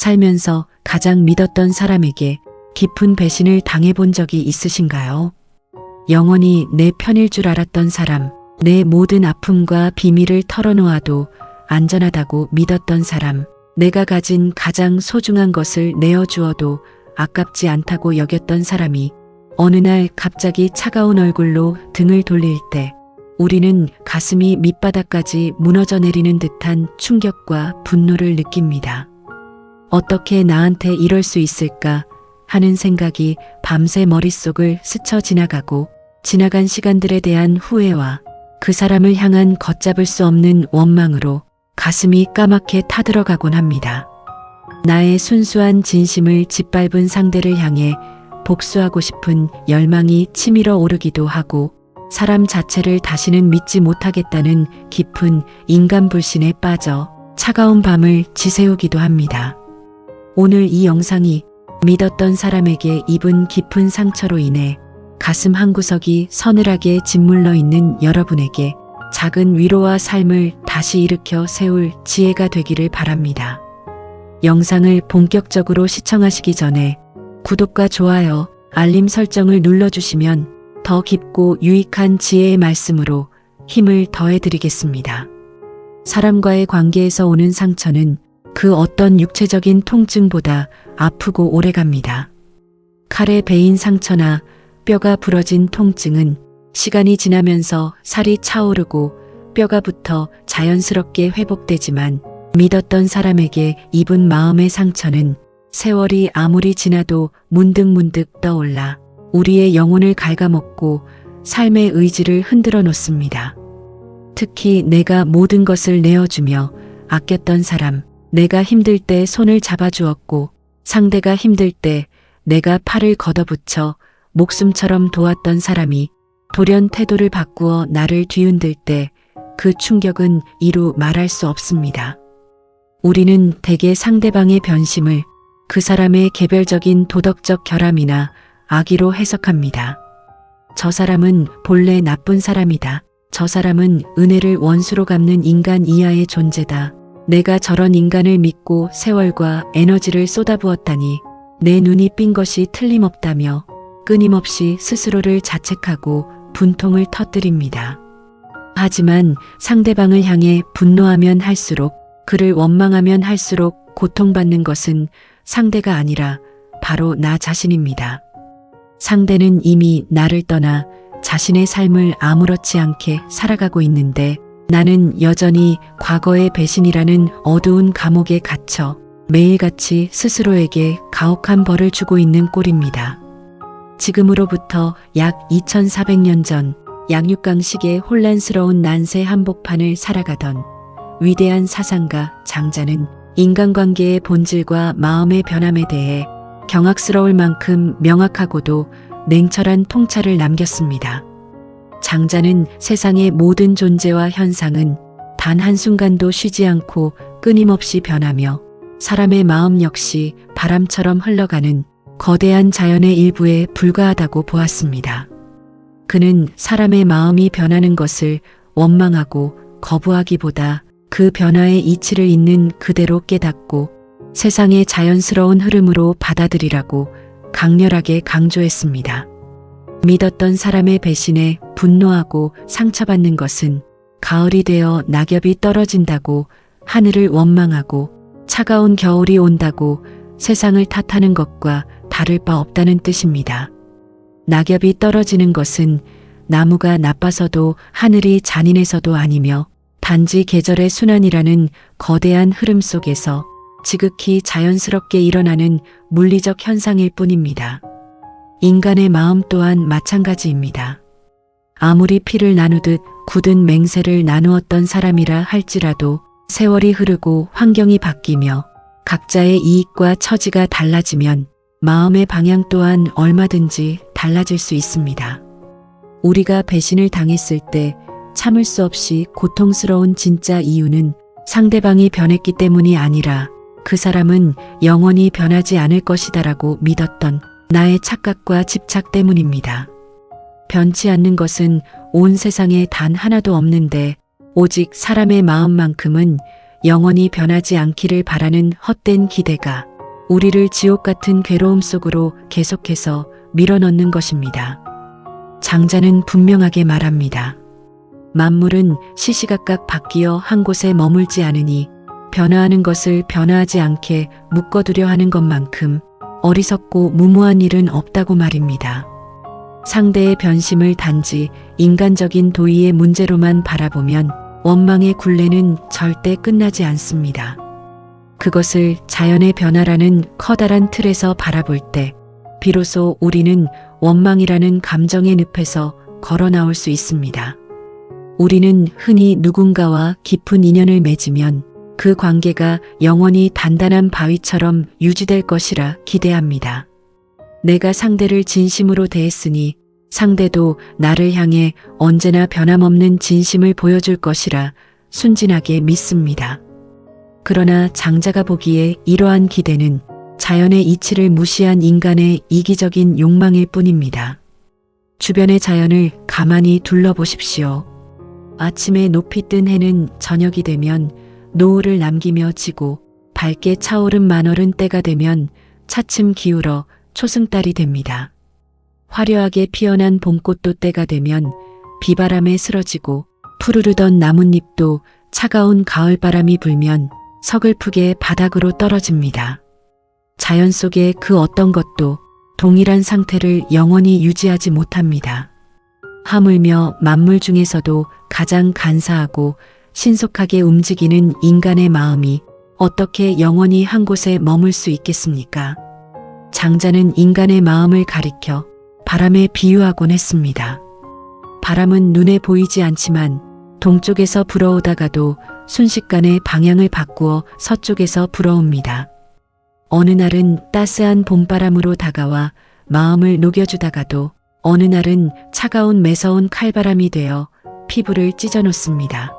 살면서 가장 믿었던 사람에게 깊은 배신을 당해본 적이 있으신가요? 영원히 내 편일 줄 알았던 사람, 내 모든 아픔과 비밀을 털어놓아도 안전하다고 믿었던 사람, 내가 가진 가장 소중한 것을 내어주어도 아깝지 않다고 여겼던 사람이 어느 날 갑자기 차가운 얼굴로 등을 돌릴 때 우리는 가슴이 밑바닥까지 무너져 내리는 듯한 충격과 분노를 느낍니다. 어떻게 나한테 이럴 수 있을까 하는 생각이 밤새 머릿속을 스쳐 지나가고 지나간 시간들에 대한 후회와 그 사람을 향한 걷잡을 수 없는 원망으로 가슴이 까맣게 타들어가곤 합니다. 나의 순수한 진심을 짓밟은 상대를 향해 복수하고 싶은 열망이 치밀어 오르기도 하고 사람 자체를 다시는 믿지 못하겠다는 깊은 인간 불신에 빠져 차가운 밤을 지새우기도 합니다. 오늘 이 영상이 믿었던 사람에게 입은 깊은 상처로 인해 가슴 한구석이 서늘하게 짓물러 있는 여러분에게 작은 위로와 삶을 다시 일으켜 세울 지혜가 되기를 바랍니다. 영상을 본격적으로 시청하시기 전에 구독과 좋아요, 알림 설정을 눌러주시면 더 깊고 유익한 지혜의 말씀으로 힘을 더해드리겠습니다. 사람과의 관계에서 오는 상처는 그 어떤 육체적인 통증보다 아프고 오래갑니다. 칼에 베인 상처나 뼈가 부러진 통증은 시간이 지나면서 살이 차오르고 뼈가 붙어 자연스럽게 회복되지만 믿었던 사람에게 입은 마음의 상처는 세월이 아무리 지나도 문득문득 떠올라 우리의 영혼을 갉아먹고 삶의 의지를 흔들어 놓습니다. 특히 내가 모든 것을 내어주며 아꼈던 사람, 내가 힘들 때 손을 잡아주었고 상대가 힘들 때 내가 팔을 걷어붙여 목숨처럼 도왔던 사람이 돌연 태도를 바꾸어 나를 뒤흔들 때 그 충격은 이루 말할 수 없습니다. 우리는 대개 상대방의 변심을 그 사람의 개별적인 도덕적 결함이나 악의로 해석합니다. 저 사람은 본래 나쁜 사람이다. 저 사람은 은혜를 원수로 갚는 인간 이하의 존재다. 내가 저런 인간을 믿고 세월과 에너지를 쏟아부었다니 내 눈이 삔 것이 틀림없다며 끊임없이 스스로를 자책하고 분통을 터뜨립니다. 하지만 상대방을 향해 분노하면 할수록, 그를 원망하면 할수록 고통받는 것은 상대가 아니라 바로 나 자신입니다. 상대는 이미 나를 떠나 자신의 삶을 아무렇지 않게 살아가고 있는데 나는 여전히 과거의 배신이라는 어두운 감옥에 갇혀 매일같이 스스로에게 가혹한 벌을 주고 있는 꼴입니다. 지금으로부터 약 2400년 전 양육강식의 혼란스러운 난세 한복판을 살아가던 위대한 사상가 장자는 인간관계의 본질과 마음의 변함에 대해 경악스러울 만큼 명확하고도 냉철한 통찰을 남겼습니다. 장자는 세상의 모든 존재와 현상은 단 한순간도 쉬지 않고 끊임없이 변하며 사람의 마음 역시 바람처럼 흘러가는 거대한 자연의 일부에 불과하다고 보았습니다. 그는 사람의 마음이 변하는 것을 원망하고 거부하기보다 그 변화의 이치를 있는 그대로 깨닫고 세상의 자연스러운 흐름으로 받아들이라고 강렬하게 강조했습니다. 믿었던 사람의 배신에 분노하고 상처받는 것은 가을이 되어 낙엽이 떨어진다고 하늘을 원망하고 차가운 겨울이 온다고 세상을 탓하는 것과 다를 바 없다는 뜻입니다. 낙엽이 떨어지는 것은 나무가 나빠서도 하늘이 잔인해서도 아니며 단지 계절의 순환이라는 거대한 흐름 속에서 지극히 자연스럽게 일어나는 물리적 현상일 뿐입니다. 인간의 마음 또한 마찬가지입니다. 아무리 피를 나누듯 굳은 맹세를 나누었던 사람이라 할지라도 세월이 흐르고 환경이 바뀌며 각자의 이익과 처지가 달라지면 마음의 방향 또한 얼마든지 달라질 수 있습니다. 우리가 배신을 당했을 때 참을 수 없이 고통스러운 진짜 이유는 상대방이 변했기 때문이 아니라 그 사람은 영원히 변하지 않을 것이다라고 믿었던 나의 착각과 집착 때문입니다. 변치 않는 것은 온 세상에 단 하나도 없는데 오직 사람의 마음만큼은 영원히 변하지 않기를 바라는 헛된 기대가 우리를 지옥 같은 괴로움 속으로 계속해서 밀어넣는 것입니다. 장자는 분명하게 말합니다. 만물은 시시각각 바뀌어 한 곳에 머물지 않으니 변화하는 것을 변화하지 않게 묶어두려 하는 것만큼 어리석고 무모한 일은 없다고 말입니다. 상대의 변심을 단지 인간적인 도의의 문제로만 바라보면 원망의 굴레는 절대 끝나지 않습니다. 그것을 자연의 변화라는 커다란 틀에서 바라볼 때 비로소 우리는 원망이라는 감정의 늪에서 걸어 나올 수 있습니다. 우리는 흔히 누군가와 깊은 인연을 맺으면 그 관계가 영원히 단단한 바위처럼 유지될 것이라 기대합니다. 내가 상대를 진심으로 대했으니 상대도 나를 향해 언제나 변함없는 진심을 보여줄 것이라 순진하게 믿습니다. 그러나 장자가 보기에 이러한 기대는 자연의 이치를 무시한 인간의 이기적인 욕망일 뿐입니다. 주변의 자연을 가만히 둘러보십시오. 아침에 높이 뜬 해는 저녁이 되면 노을을 남기며 지고 밝게 차오른 만월은 때가 되면 차츰 기울어 초승달이 됩니다. 화려하게 피어난 봄꽃도 때가 되면 비바람에 쓰러지고 푸르르던 나뭇잎도 차가운 가을바람이 불면 서글프게 바닥으로 떨어집니다. 자연 속의 그 어떤 것도 동일한 상태를 영원히 유지하지 못합니다. 하물며 만물 중에서도 가장 간사하고 신속하게 움직이는 인간의 마음이 어떻게 영원히 한 곳에 머물 수 있겠습니까? 장자는 인간의 마음을 가리켜 바람에 비유하곤 했습니다. 바람은 눈에 보이지 않지만 동쪽에서 불어오다가도 순식간에 방향을 바꾸어 서쪽에서 불어옵니다. 어느 날은 따스한 봄바람으로 다가와 마음을 녹여주다가도 어느 날은 차가운 매서운 칼바람이 되어 피부를 찢어놓습니다.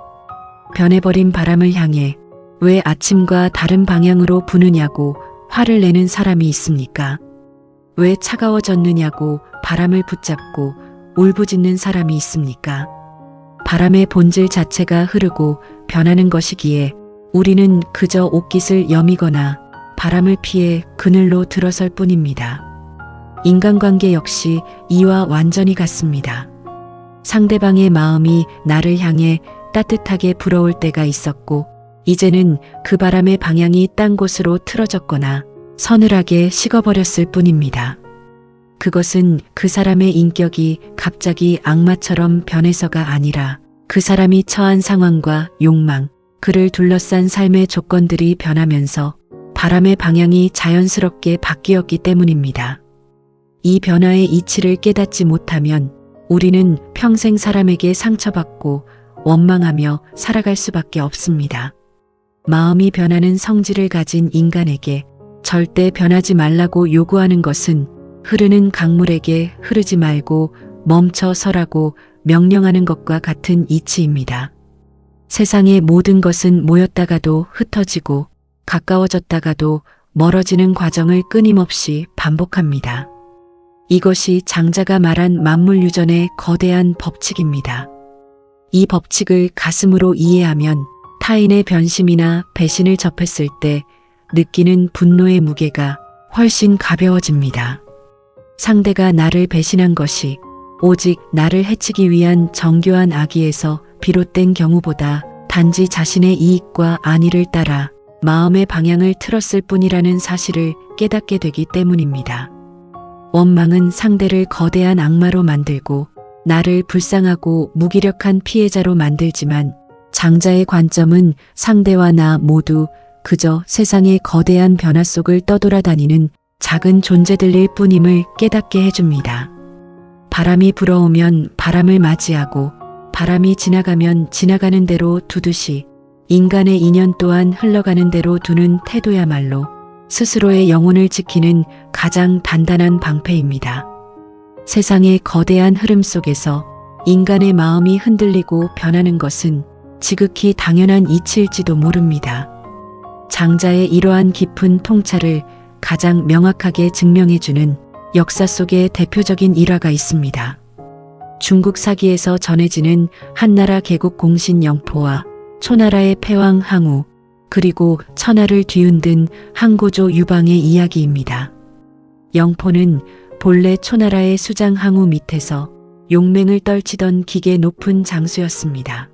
변해버린 바람을 향해 왜 아침과 다른 방향으로 부느냐고 화를 내는 사람이 있습니까? 왜 차가워졌느냐고 바람을 붙잡고 울부짖는 사람이 있습니까? 바람의 본질 자체가 흐르고 변하는 것이기에 우리는 그저 옷깃을 여미거나 바람을 피해 그늘로 들어설 뿐입니다. 인간관계 역시 이와 완전히 같습니다. 상대방의 마음이 나를 향해 따뜻하게 불어올 때가 있었고 이제는 그 바람의 방향이 딴 곳으로 틀어졌거나 서늘하게 식어버렸을 뿐입니다. 그것은 그 사람의 인격이 갑자기 악마처럼 변해서가 아니라 그 사람이 처한 상황과 욕망, 그를 둘러싼 삶의 조건들이 변하면서 바람의 방향이 자연스럽게 바뀌었기 때문입니다. 이 변화의 이치를 깨닫지 못하면 우리는 평생 사람에게 상처받고 원망하며 살아갈 수밖에 없습니다. 마음이 변하는 성질을 가진 인간에게 절대 변하지 말라고 요구하는 것은 흐르는 강물에게 흐르지 말고 멈춰 서라고 명령하는 것과 같은 이치입니다. 세상의 모든 것은 모였다가도 흩어지고 가까워졌다가도 멀어지는 과정을 끊임없이 반복합니다. 이것이 장자가 말한 만물유전의 거대한 법칙입니다. 이 법칙을 가슴으로 이해하면 타인의 변심이나 배신을 접했을 때 느끼는 분노의 무게가 훨씬 가벼워집니다. 상대가 나를 배신한 것이 오직 나를 해치기 위한 정교한 악의에서 비롯된 경우보다 단지 자신의 이익과 안위를 따라 마음의 방향을 틀었을 뿐이라는 사실을 깨닫게 되기 때문입니다. 원망은 상대를 거대한 악마로 만들고 나를 불쌍하고 무기력한 피해자로 만들지만 장자의 관점은 상대와 나 모두 그저 세상의 거대한 변화 속을 떠돌아다니는 작은 존재들일 뿐임을 깨닫게 해줍니다. 바람이 불어오면 바람을 맞이하고 바람이 지나가면 지나가는 대로 두듯이 인간의 인연 또한 흘러가는 대로 두는 태도야말로 스스로의 영혼을 지키는 가장 단단한 방패입니다. 세상의 거대한 흐름 속에서 인간의 마음이 흔들리고 변하는 것은 지극히 당연한 이치일지도 모릅니다. 장자의 이러한 깊은 통찰을 가장 명확하게 증명해주는 역사 속의 대표적인 일화가 있습니다. 중국 사기에서 전해지는 한나라 개국 공신 영포와 초나라의 패왕 항우, 그리고 천하를 뒤흔든 항고조 유방의 이야기입니다. 영포는 본래 초나라의 수장 항우 밑에서 용맹을 떨치던 기계 높은 장수였습니다.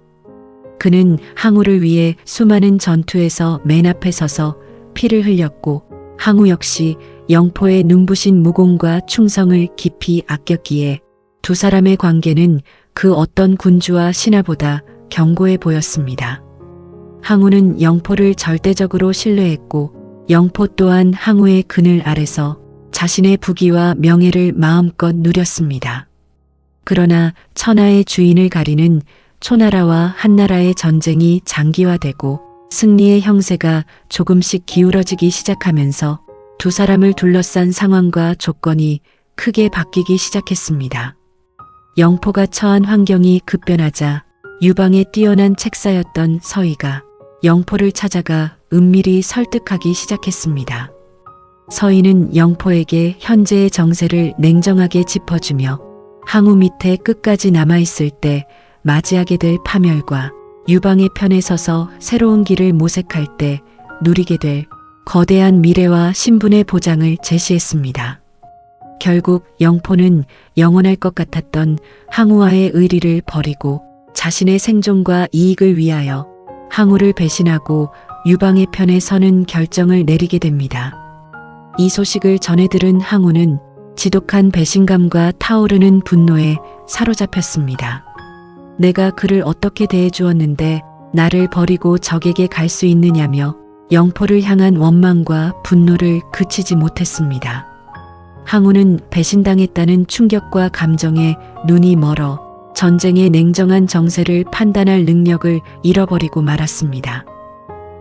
그는 항우를 위해 수많은 전투에서 맨 앞에 서서 피를 흘렸고 항우 역시 영포의 눈부신 무공과 충성을 깊이 아꼈기에 두 사람의 관계는 그 어떤 군주와 신하보다 견고해 보였습니다. 항우는 영포를 절대적으로 신뢰했고 영포 또한 항우의 그늘 아래서 자신의 부귀와 명예를 마음껏 누렸습니다. 그러나 천하의 주인을 가리는 초나라와 한나라의 전쟁이 장기화되고 승리의 형세가 조금씩 기울어지기 시작하면서 두 사람을 둘러싼 상황과 조건이 크게 바뀌기 시작했습니다. 영포가 처한 환경이 급변하자 유방의 뛰어난 책사였던 서희가 영포를 찾아가 은밀히 설득하기 시작했습니다. 서희는 영포에게 현재의 정세를 냉정하게 짚어주며 항우 밑에 끝까지 남아있을 때 맞이하게 될 파멸과 유방의 편에 서서 새로운 길을 모색할 때 누리게 될 거대한 미래와 신분의 보장을 제시했습니다. 결국 영포는 영원할 것 같았던 항우와의 의리를 버리고 자신의 생존과 이익을 위하여 항우를 배신하고 유방의 편에 서는 결정을 내리게 됩니다. 이 소식을 전해 들은 항우는 지독한 배신감과 타오르는 분노에 사로잡혔습니다. 내가 그를 어떻게 대해주었는데 나를 버리고 적에게 갈 수 있느냐며 영포를 향한 원망과 분노를 그치지 못했습니다. 항우는 배신당했다는 충격과 감정에 눈이 멀어 전쟁의 냉정한 정세를 판단할 능력을 잃어버리고 말았습니다.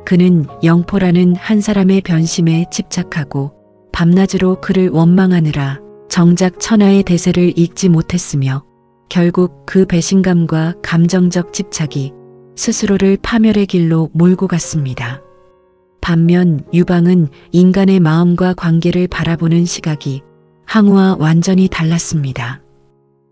그는 영포라는 한 사람의 변심에 집착하고 밤낮으로 그를 원망하느라 정작 천하의 대세를 읽지 못했으며 결국 그 배신감과 감정적 집착이 스스로를 파멸의 길로 몰고 갔습니다. 반면 유방은 인간의 마음과 관계를 바라보는 시각이 항우와 완전히 달랐습니다.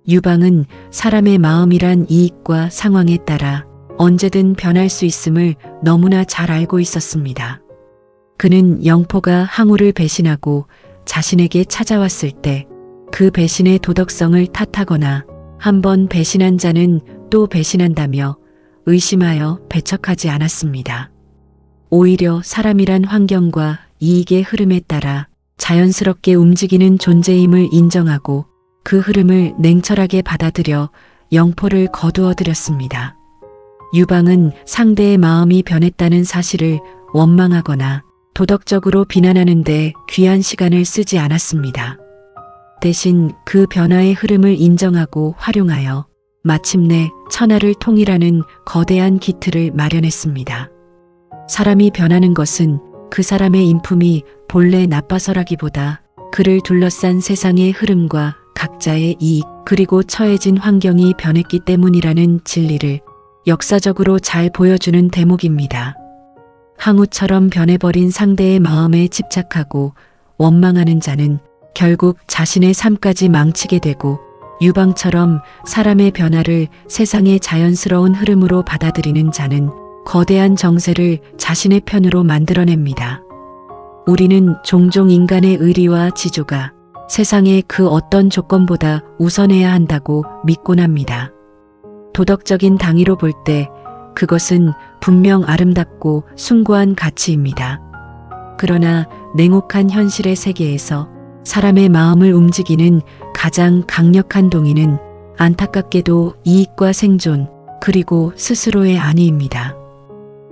유방은 사람의 마음이란 이익과 상황에 따라 언제든 변할 수 있음을 너무나 잘 알고 있었습니다. 그는 영포가 항우를 배신하고 자신에게 찾아왔을 때 그 배신의 도덕성을 탓하거나 한번 배신한 자는 또 배신한다며 의심하여 배척하지 않았습니다. 오히려 사람이란 환경과 이익의 흐름에 따라 자연스럽게 움직이는 존재임을 인정하고 그 흐름을 냉철하게 받아들여 영포를 거두어들였습니다. 유방은 상대의 마음이 변했다는 사실을 원망하거나 도덕적으로 비난하는 데 귀한 시간을 쓰지 않았습니다. 대신 그 변화의 흐름을 인정하고 활용하여 마침내 천하를 통일하는 거대한 기틀을 마련했습니다. 사람이 변하는 것은 그 사람의 인품이 본래 나빠서라기보다 그를 둘러싼 세상의 흐름과 각자의 이익 그리고 처해진 환경이 변했기 때문이라는 진리를 역사적으로 잘 보여주는 대목입니다. 항우처럼 변해버린 상대의 마음에 집착하고 원망하는 자는 결국 자신의 삶까지 망치게 되고 유방처럼 사람의 변화를 세상의 자연스러운 흐름으로 받아들이는 자는 거대한 정세를 자신의 편으로 만들어냅니다. 우리는 종종 인간의 의리와 지조가 세상의 그 어떤 조건보다 우선해야 한다고 믿곤 합니다. 도덕적인 당위로 볼 때 그것은 분명 아름답고 숭고한 가치입니다. 그러나 냉혹한 현실의 세계에서 사람의 마음을 움직이는 가장 강력한 동의는 안타깝게도 이익과 생존 그리고 스스로의 안위입니다.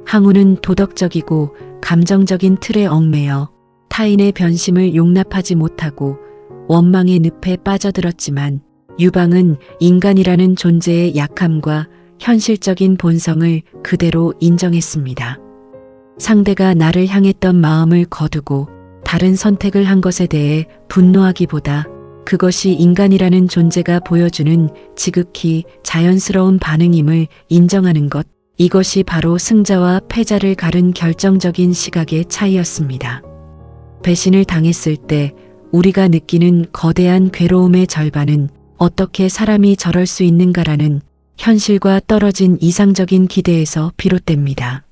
항우는 도덕적이고 감정적인 틀에 얽매여 타인의 변심을 용납하지 못하고 원망의 늪에 빠져들었지만 유방은 인간이라는 존재의 약함과 현실적인 본성을 그대로 인정했습니다. 상대가 나를 향했던 마음을 거두고 다른 선택을 한 것에 대해 분노하기보다 그것이 인간이라는 존재가 보여주는 지극히 자연스러운 반응임을 인정하는 것, 이것이 바로 승자와 패자를 가른 결정적인 시각의 차이였습니다. 배신을 당했을 때 우리가 느끼는 거대한 괴로움의 절반은 어떻게 사람이 저럴 수 있는가라는 현실과 떨어진 이상적인 기대에서 비롯됩니다.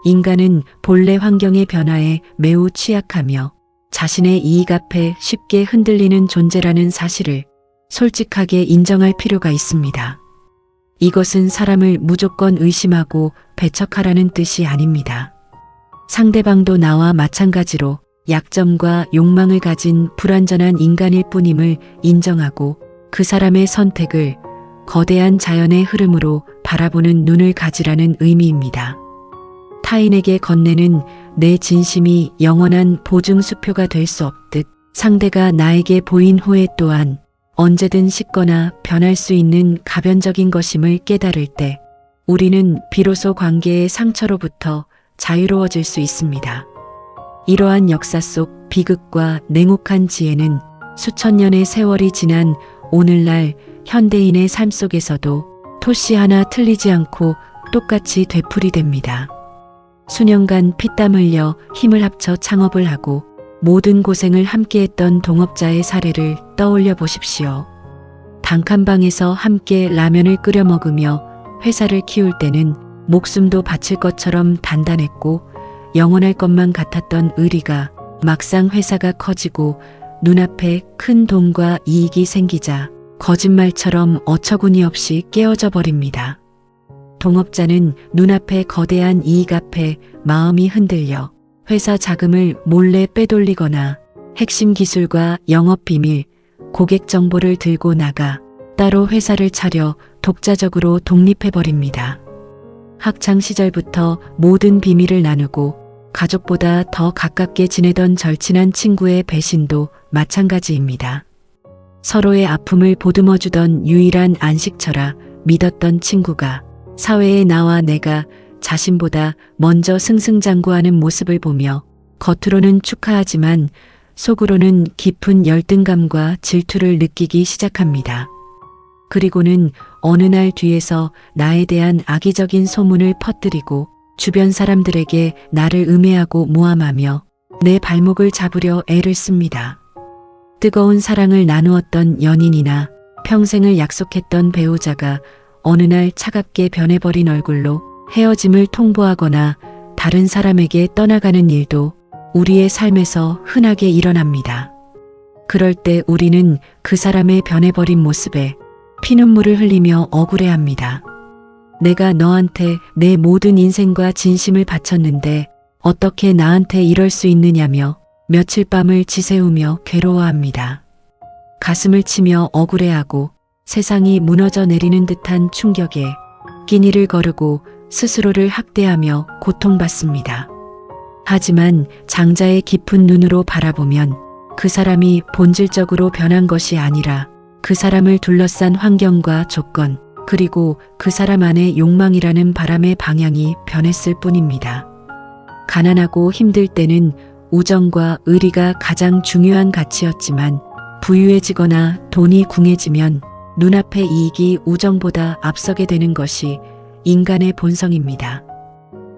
인간은 본래 환경의 변화에 매우 취약하며 자신의 이익 앞에 쉽게 흔들리는 존재라는 사실을 솔직하게 인정할 필요가 있습니다. 이것은 사람을 무조건 의심하고 배척하라는 뜻이 아닙니다. 상대방도 나와 마찬가지로 약점과 욕망을 가진 불완전한 인간일 뿐임을 인정하고 그 사람의 선택을 거대한 자연의 흐름으로 바라보는 눈을 가지라는 의미입니다. 타인에게 건네는 내 진심이 영원한 보증수표가 될 수 없듯 상대가 나에게 보인 후회 또한 언제든 식거나 변할 수 있는 가변적인 것임을 깨달을 때 우리는 비로소 관계의 상처로부터 자유로워질 수 있습니다. 이러한 역사 속 비극과 냉혹한 지혜는 수천 년의 세월이 지난 오늘날 현대인의 삶 속에서도 토씨 하나 틀리지 않고 똑같이 되풀이됩니다. 수년간 피땀 흘려 힘을 합쳐 창업을 하고 모든 고생을 함께했던 동업자의 사례를 떠올려 보십시오. 단칸방에서 함께 라면을 끓여 먹으며 회사를 키울 때는 목숨도 바칠 것처럼 단단했고 영원할 것만 같았던 의리가 막상 회사가 커지고 눈앞에 큰 돈과 이익이 생기자 거짓말처럼 어처구니 없이 깨어져 버립니다. 동업자는 눈앞에 거대한 이익 앞에 마음이 흔들려 회사 자금을 몰래 빼돌리거나 핵심 기술과 영업 비밀, 고객 정보를 들고 나가 따로 회사를 차려 독자적으로 독립해버립니다. 학창 시절부터 모든 비밀을 나누고 가족보다 더 가깝게 지내던 절친한 친구의 배신도 마찬가지입니다. 서로의 아픔을 보듬어주던 유일한 안식처라 믿었던 친구가 사회에 나와 내가 자신보다 먼저 승승장구하는 모습을 보며 겉으로는 축하하지만 속으로는 깊은 열등감과 질투를 느끼기 시작합니다. 그리고는 어느 날 뒤에서 나에 대한 악의적인 소문을 퍼뜨리고 주변 사람들에게 나를 음해하고 모함하며 내 발목을 잡으려 애를 씁니다. 뜨거운 사랑을 나누었던 연인이나 평생을 약속했던 배우자가 어느 날 차갑게 변해버린 얼굴로 헤어짐을 통보하거나 다른 사람에게 떠나가는 일도 우리의 삶에서 흔하게 일어납니다. 그럴 때 우리는 그 사람의 변해버린 모습에 피눈물을 흘리며 억울해합니다. 내가 너한테 내 모든 인생과 진심을 바쳤는데 어떻게 나한테 이럴 수 있느냐며 며칠 밤을 지새우며 괴로워합니다. 가슴을 치며 억울해하고 세상이 무너져 내리는 듯한 충격에 끼니를 거르고 스스로를 학대하며 고통받습니다. 하지만 장자의 깊은 눈으로 바라보면 그 사람이 본질적으로 변한 것이 아니라 그 사람을 둘러싼 환경과 조건, 그리고 그 사람 안의 욕망이라는 바람의 방향이 변했을 뿐입니다. 가난하고 힘들 때는 우정과 의리가 가장 중요한 가치였지만 부유해지거나 돈이 궁해지면 눈앞의 이익이 우정보다 앞서게 되는 것이 인간의 본성입니다.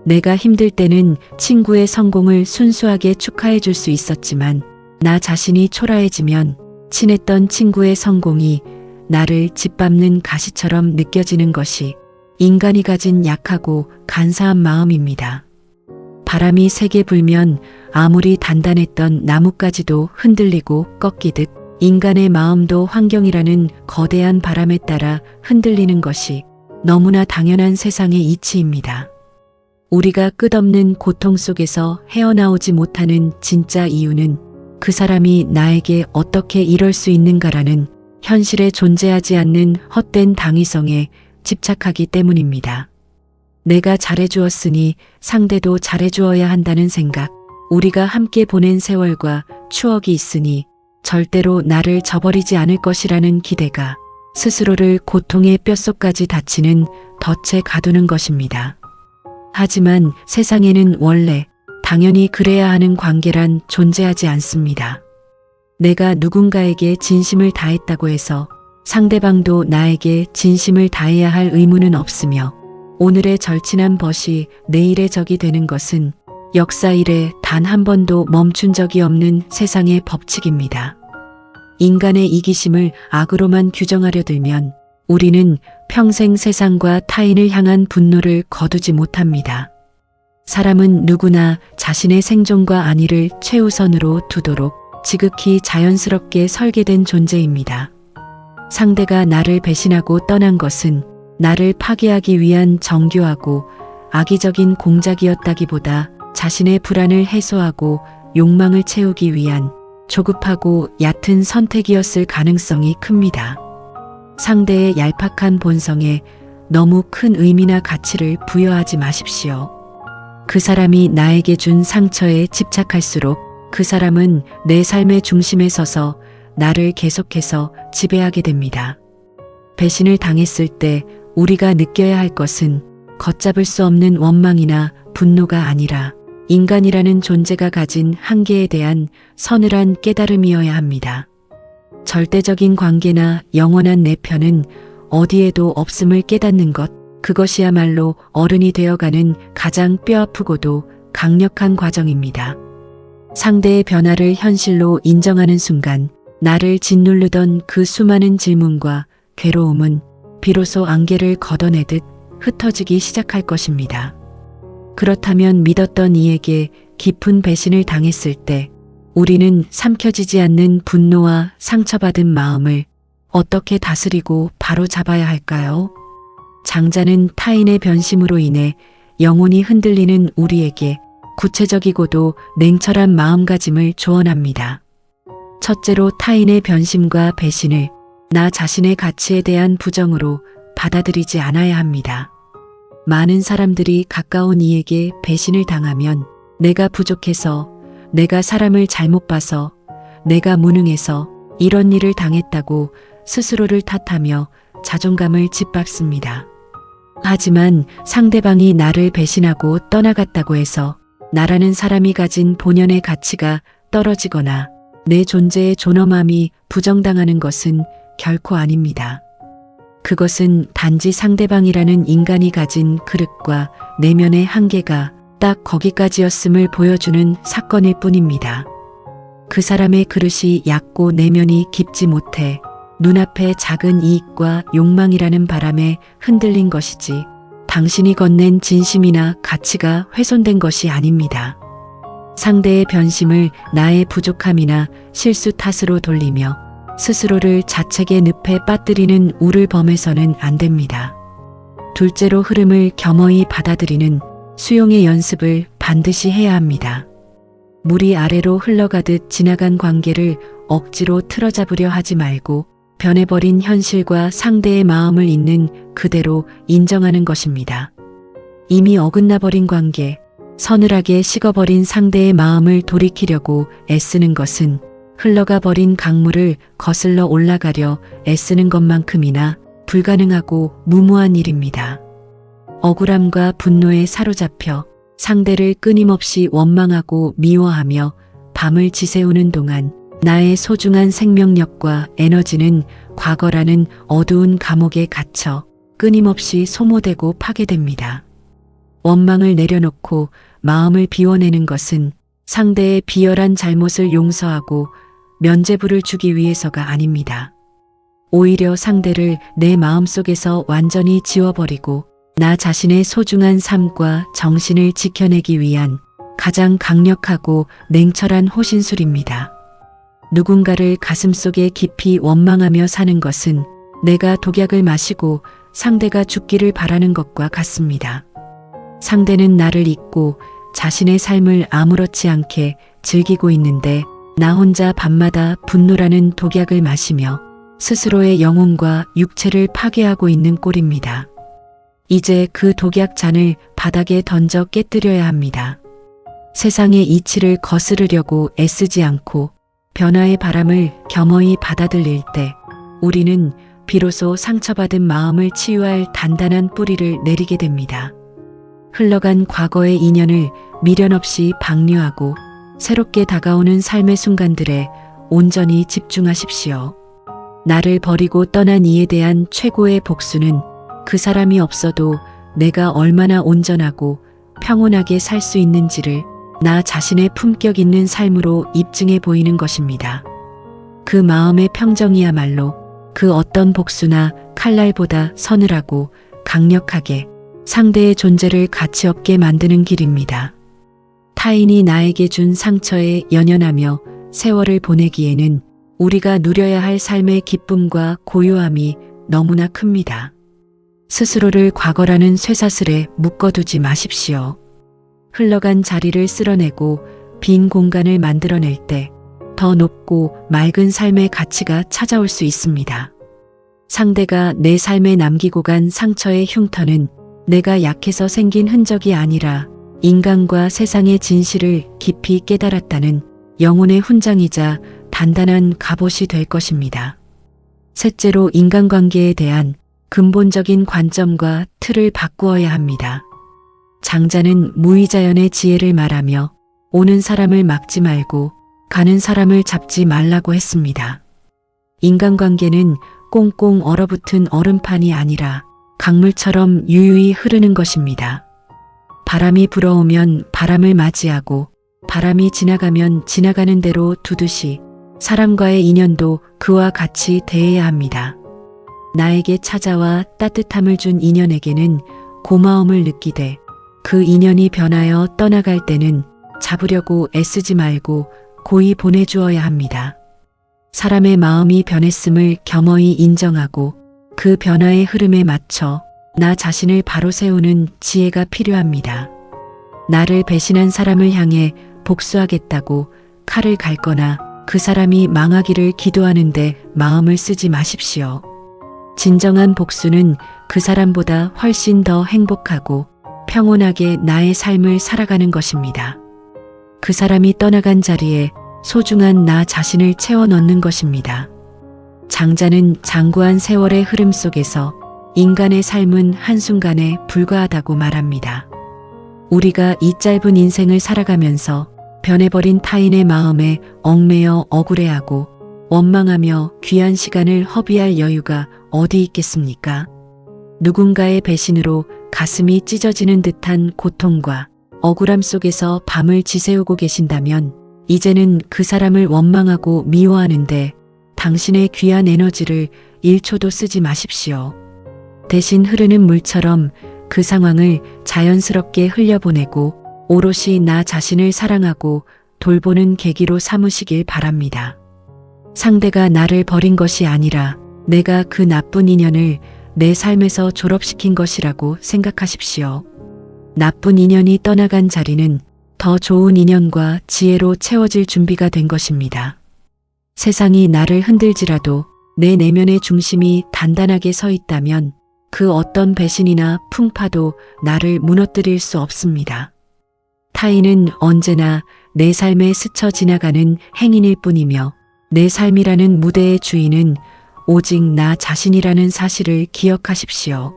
내가 힘들 때는 친구의 성공을 순수하게 축하해 줄 수 있었지만 나 자신이 초라해지면 친했던 친구의 성공이 나를 짓밟는 가시처럼 느껴지는 것이 인간이 가진 약하고 간사한 마음입니다. 바람이 세게 불면 아무리 단단했던 나뭇가지도 흔들리고 꺾이듯 인간의 마음도 환경이라는 거대한 바람에 따라 흔들리는 것이 너무나 당연한 세상의 이치입니다. 우리가 끝없는 고통 속에서 헤어나오지 못하는 진짜 이유는 그 사람이 나에게 어떻게 이럴 수 있는가라는 현실에 존재하지 않는 헛된 당위성에 집착하기 때문입니다. 내가 잘해주었으니 상대도 잘해주어야 한다는 생각, 우리가 함께 보낸 세월과 추억이 있으니 절대로 나를 저버리지 않을 것이라는 기대가 스스로를 고통의 뼛속까지 다치는 덫에 가두는 것입니다. 하지만 세상에는 원래 당연히 그래야 하는 관계란 존재하지 않습니다. 내가 누군가에게 진심을 다했다고 해서 상대방도 나에게 진심을 다해야 할 의무는 없으며 오늘의 절친한 벗이 내일의 적이 되는 것은 역사 이래 단 한 번도 멈춘 적이 없는 세상의 법칙입니다. 인간의 이기심을 악으로만 규정하려 들면 우리는 평생 세상과 타인을 향한 분노를 거두지 못합니다. 사람은 누구나 자신의 생존과 안위를 최우선으로 두도록 지극히 자연스럽게 설계된 존재입니다. 상대가 나를 배신하고 떠난 것은 나를 파괴하기 위한 정교하고 악의적인 공작이었다기보다 자신의 불안을 해소하고 욕망을 채우기 위한 조급하고 얕은 선택이었을 가능성이 큽니다. 상대의 얄팍한 본성에 너무 큰 의미나 가치를 부여하지 마십시오. 그 사람이 나에게 준 상처에 집착할수록 그 사람은 내 삶의 중심에 서서 나를 계속해서 지배하게 됩니다. 배신을 당했을 때 우리가 느껴야 할 것은 걷잡을 수 없는 원망이나 분노가 아니라 인간이라는 존재가 가진 한계에 대한 서늘한 깨달음이어야 합니다. 절대적인 관계나 영원한 내 편은 어디에도 없음을 깨닫는 것, 그것이야말로 어른이 되어가는 가장 뼈아프고도 강력한 과정입니다. 상대의 변화를 현실로 인정하는 순간 나를 짓누르던 그 수많은 질문과 괴로움은 비로소 안개를 걷어내듯 흩어지기 시작할 것입니다. 그렇다면 믿었던 이에게 깊은 배신을 당했을 때 우리는 삼켜지지 않는 분노와 상처받은 마음을 어떻게 다스리고 바로잡아야 할까요? 장자는 타인의 변심으로 인해 영혼이 흔들리는 우리에게 구체적이고도 냉철한 마음가짐을 조언합니다. 첫째로 타인의 변심과 배신을 나 자신의 가치에 대한 부정으로 받아들이지 않아야 합니다. 많은 사람들이 가까운 이에게 배신을 당하면 내가 부족해서, 내가 사람을 잘못 봐서, 내가 무능해서 이런 일을 당했다고 스스로를 탓하며 자존감을 짓밟습니다. 하지만 상대방이 나를 배신하고 떠나갔다고 해서 나라는 사람이 가진 본연의 가치가 떨어지거나 내 존재의 존엄함이 부정당하는 것은 결코 아닙니다. 그것은 단지 상대방이라는 인간이 가진 그릇과 내면의 한계가 딱 거기까지였음을 보여주는 사건일 뿐입니다. 그 사람의 그릇이 얕고 내면이 깊지 못해 눈앞의 작은 이익과 욕망이라는 바람에 흔들린 것이지 당신이 건넨 진심이나 가치가 훼손된 것이 아닙니다. 상대의 변심을 나의 부족함이나 실수 탓으로 돌리며 스스로를 자책의 늪에 빠뜨리는 우를 범해서는 안 됩니다. 둘째로 흐름을 겸허히 받아들이는 수용의 연습을 반드시 해야 합니다. 물이 아래로 흘러가듯 지나간 관계를 억지로 틀어잡으려 하지 말고 변해버린 현실과 상대의 마음을 있는 그대로 인정하는 것입니다. 이미 어긋나버린 관계, 서늘하게 식어버린 상대의 마음을 돌이키려고 애쓰는 것은 흘러가 버린 강물을 거슬러 올라가려 애쓰는 것만큼이나 불가능하고 무모한 일입니다. 억울함과 분노에 사로잡혀 상대를 끊임없이 원망하고 미워하며 밤을 지새우는 동안 나의 소중한 생명력과 에너지는 과거라는 어두운 감옥에 갇혀 끊임없이 소모되고 파괴됩니다. 원망을 내려놓고 마음을 비워내는 것은 상대의 비열한 잘못을 용서하고 면죄부를 주기 위해서가 아닙니다. 오히려 상대를 내 마음속에서 완전히 지워버리고 나 자신의 소중한 삶과 정신을 지켜내기 위한 가장 강력하고 냉철한 호신술입니다. 누군가를 가슴속에 깊이 원망하며 사는 것은 내가 독약을 마시고 상대가 죽기를 바라는 것과 같습니다. 상대는 나를 잊고 자신의 삶을 아무렇지 않게 즐기고 있는데 나 혼자 밤마다 분노라는 독약을 마시며 스스로의 영혼과 육체를 파괴하고 있는 꼴입니다. 이제 그 독약 잔을 바닥에 던져 깨뜨려야 합니다. 세상의 이치를 거스르려고 애쓰지 않고 변화의 바람을 겸허히 받아들일 때 우리는 비로소 상처받은 마음을 치유할 단단한 뿌리를 내리게 됩니다. 흘러간 과거의 인연을 미련 없이 방류하고 새롭게 다가오는 삶의 순간들에 온전히 집중하십시오. 나를 버리고 떠난 이에 대한 최고의 복수는 그 사람이 없어도 내가 얼마나 온전하고 평온하게 살 수 있는지를 나 자신의 품격 있는 삶으로 입증해 보이는 것입니다. 그 마음의 평정이야말로 그 어떤 복수나 칼날보다 서늘하고 강력하게 상대의 존재를 가치 없게 만드는 길입니다. 타인이 나에게 준 상처에 연연하며 세월을 보내기에는 우리가 누려야 할 삶의 기쁨과 고요함이 너무나 큽니다. 스스로를 과거라는 쇠사슬에 묶어두지 마십시오. 흘러간 자리를 쓸어내고 빈 공간을 만들어낼 때 더 높고 맑은 삶의 가치가 찾아올 수 있습니다. 상대가 내 삶에 남기고 간 상처의 흉터는 내가 약해서 생긴 흔적이 아니라 인간과 세상의 진실을 깊이 깨달았다는 영혼의 훈장이자 단단한 갑옷이 될 것입니다. 셋째로, 인간관계에 대한 근본적인 관점과 틀을 바꾸어야 합니다. 장자는 무의자연의 지혜를 말하며 오는 사람을 막지 말고 가는 사람을 잡지 말라고 했습니다. 인간관계는 꽁꽁 얼어붙은 얼음판이 아니라 강물처럼 유유히 흐르는 것입니다. 바람이 불어오면 바람을 맞이하고 바람이 지나가면 지나가는 대로 두듯이 사람과의 인연도 그와 같이 대해야 합니다. 나에게 찾아와 따뜻함을 준 인연에게는 고마움을 느끼되 그 인연이 변하여 떠나갈 때는 잡으려고 애쓰지 말고 고이 보내주어야 합니다. 사람의 마음이 변했음을 겸허히 인정하고 그 변화의 흐름에 맞춰 나 자신을 바로 세우는 지혜가 필요합니다. 나를 배신한 사람을 향해 복수하겠다고 칼을 갈거나 그 사람이 망하기를 기도하는데 마음을 쓰지 마십시오. 진정한 복수는 그 사람보다 훨씬 더 행복하고 평온하게 나의 삶을 살아가는 것입니다. 그 사람이 떠나간 자리에 소중한 나 자신을 채워 넣는 것입니다. 장자는 장구한 세월의 흐름 속에서 인간의 삶은 한순간에 불과하다고 말합니다. 우리가 이 짧은 인생을 살아가면서 변해버린 타인의 마음에 얽매여 억울해하고 원망하며 귀한 시간을 허비할 여유가 어디 있겠습니까? 누군가의 배신으로 가슴이 찢어지는 듯한 고통과 억울함 속에서 밤을 지새우고 계신다면 이제는 그 사람을 원망하고 미워하는데 당신의 귀한 에너지를 1초도 쓰지 마십시오. 대신 흐르는 물처럼 그 상황을 자연스럽게 흘려보내고 오롯이 나 자신을 사랑하고 돌보는 계기로 삼으시길 바랍니다. 상대가 나를 버린 것이 아니라 내가 그 나쁜 인연을 내 삶에서 졸업시킨 것이라고 생각하십시오. 나쁜 인연이 떠나간 자리는 더 좋은 인연과 지혜로 채워질 준비가 된 것입니다. 세상이 나를 흔들지라도 내 내면의 중심이 단단하게 서 있다면 그 어떤 배신이나 풍파도 나를 무너뜨릴 수 없습니다. 타인은 언제나 내 삶에 스쳐 지나가는 행인일 뿐이며 내 삶이라는 무대의 주인은 오직 나 자신이라는 사실을 기억하십시오.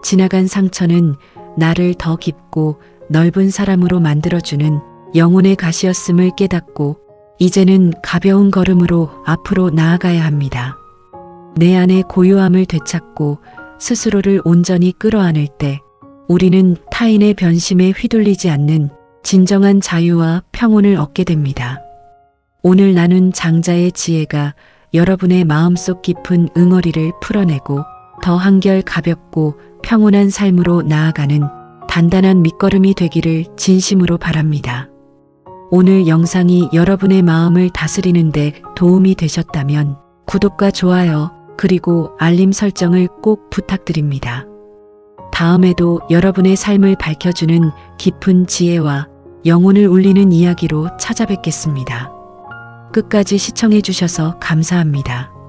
지나간 상처는 나를 더 깊고 넓은 사람으로 만들어주는 영혼의 가시였음을 깨닫고 이제는 가벼운 걸음으로 앞으로 나아가야 합니다. 내 안의 고요함을 되찾고 스스로를 온전히 끌어안을 때 우리는 타인의 변심에 휘둘리지 않는 진정한 자유와 평온을 얻게 됩니다. 오늘 나눈 장자의 지혜가 여러분의 마음속 깊은 응어리를 풀어내고 더 한결 가볍고 평온한 삶으로 나아가는 단단한 밑거름이 되기를 진심으로 바랍니다. 오늘 영상이 여러분의 마음을 다스리는 데 도움이 되셨다면 구독과 좋아요 그리고 알림 설정을 꼭 부탁드립니다. 다음에도 여러분의 삶을 밝혀주는 깊은 지혜와 영혼을 울리는 이야기로 찾아뵙겠습니다. 끝까지 시청해 주셔서 감사합니다.